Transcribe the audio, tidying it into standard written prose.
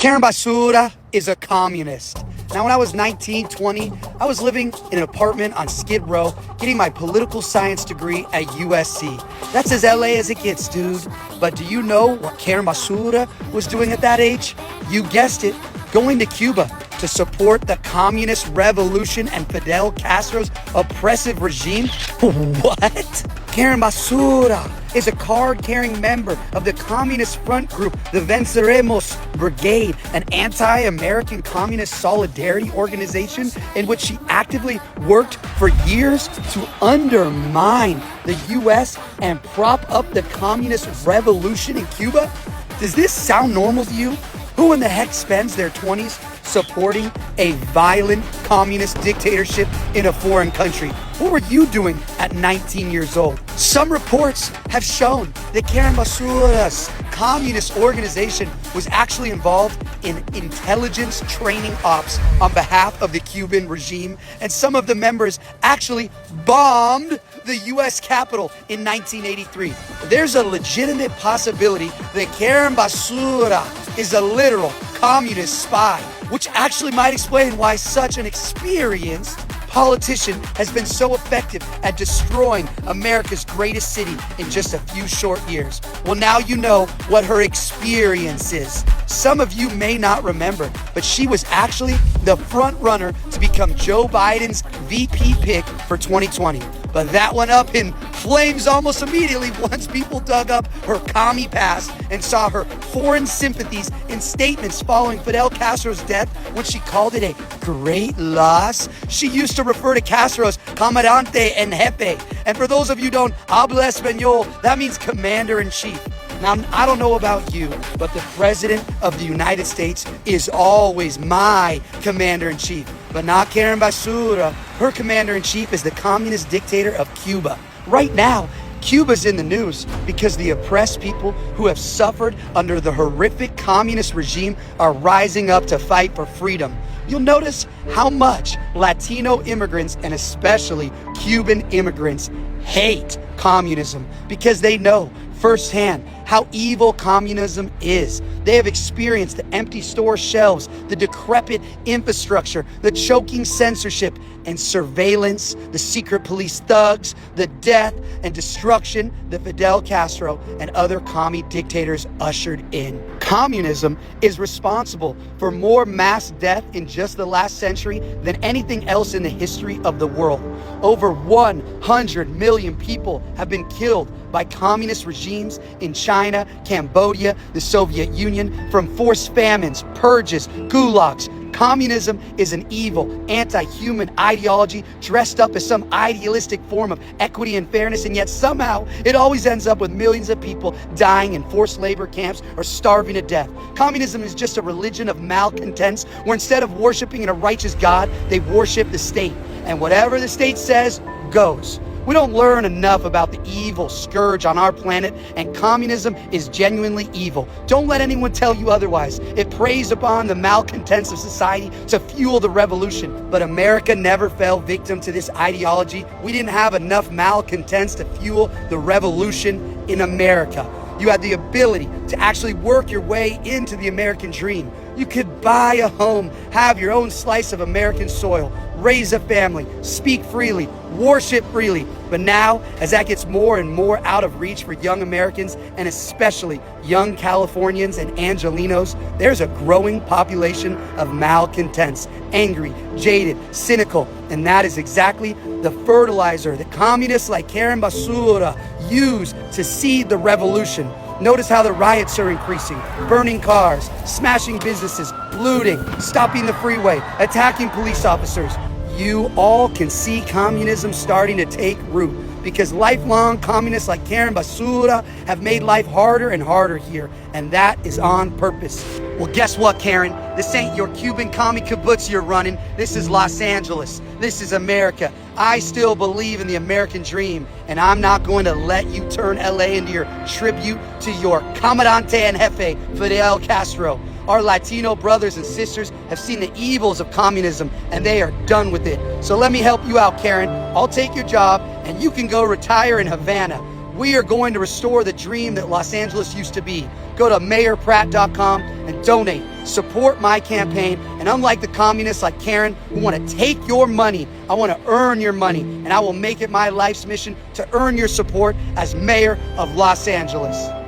Karen Basura is a communist. Now, when I was 19, 20, I was living in an apartment on Skid Row, getting my political science degree at USC. That's as LA as it gets, dude. But do you know what Karen Basura was doing at that age? You guessed it, going to Cuba to support the communist revolution and Fidel Castro's oppressive regime? What? Karen Basura is a card-carrying member of the Communist Front Group, the Venceremos Brigade, an anti-American communist solidarity organization in which she actively worked for years to undermine the U.S. and prop up the communist revolution in Cuba? Does this sound normal to you? Who in the heck spends their 20s supporting a violent communist dictatorship in a foreign country? What were you doing at 19 years old? Some reports have shown that Karen Basura's communist organization was actually involved in intelligence training ops on behalf of the Cuban regime, and some of the members actually bombed the U.S. Capitol in 1983. There's a legitimate possibility that Karen Basura is a literal communist spy, which actually might explain why such an experienced politician has been so effective at destroying America's greatest city in just a few short years. Well, now you know what her experience is. Some of you may not remember, but she was actually the front runner to become Joe Biden's VP pick for 2020. But that went up in flames almost immediately once people dug up her commie past and saw her foreign sympathies in statements following Fidel Castro's death, when she called it a great loss. She used to refer to Castro as Comandante en Jefe. And for those of you who don't habla español, that means commander-in-chief. Now, I don't know about you, but the President of the United States is always my commander-in-chief, but not Karen Basura. Her commander-in-chief is the communist dictator of Cuba. Right now, Cuba's in the news because the oppressed people who have suffered under the horrific communist regime are rising up to fight for freedom. You'll notice how much Latino immigrants, and especially Cuban immigrants, hate communism because they know firsthand how evil communism is. They have experienced the empty store shelves, the decrepit infrastructure, the choking censorship and surveillance, the secret police thugs, the death and destruction that Fidel Castro and other commie dictators ushered in. Communism is responsible for more mass death in just the last century than anything else in the history of the world. Over 100 million people have been killed by communist regimes in China, Cambodia, the Soviet Union, from forced famines, purges, gulags. Communism is an evil, anti-human ideology dressed up as some idealistic form of equity and fairness, and yet somehow it always ends up with millions of people dying in forced labor camps or starving to death. Communism is just a religion of malcontents where instead of worshiping a righteous God, they worship the state. And whatever the state says goes. We don't learn enough about the evil scourge on our planet, and communism is genuinely evil. Don't let anyone tell you otherwise. It preys upon the malcontents of society to fuel the revolution. But America never fell victim to this ideology. We didn't have enough malcontents to fuel the revolution in America. You had the ability to actually work your way into the American dream. You could buy a home, have your own slice of American soil, raise a family, speak freely, worship freely. But now, as that gets more and more out of reach for young Americans, and especially young Californians and Angelinos, there's a growing population of malcontents, angry, jaded, cynical, and that is exactly the fertilizer that communists like Karen Basura use to seed the revolution. Notice how the riots are increasing, burning cars, smashing businesses, looting, stopping the freeway, attacking police officers. You all can see communism starting to take root because lifelong communists like Karen Basura have made life harder and harder here, and that is on purpose. Well, guess what, Karen? This ain't your Cuban commie kibbutz you're running. This is Los Angeles. This is America. I still believe in the American dream, and I'm not going to let you turn LA into your tribute to your Comandante en Jefe, Fidel Castro. Our Latino brothers and sisters have seen the evils of communism, and they are done with it. So let me help you out, Karen. I'll take your job, and you can go retire in Havana. We are going to restore the dream that Los Angeles used to be. Go to mayorpratt.com and donate support my campaign. And unlike the communists like Karen who want to take your money, I want to earn your money. And I will make it my life's mission to earn your support as mayor of Los Angeles.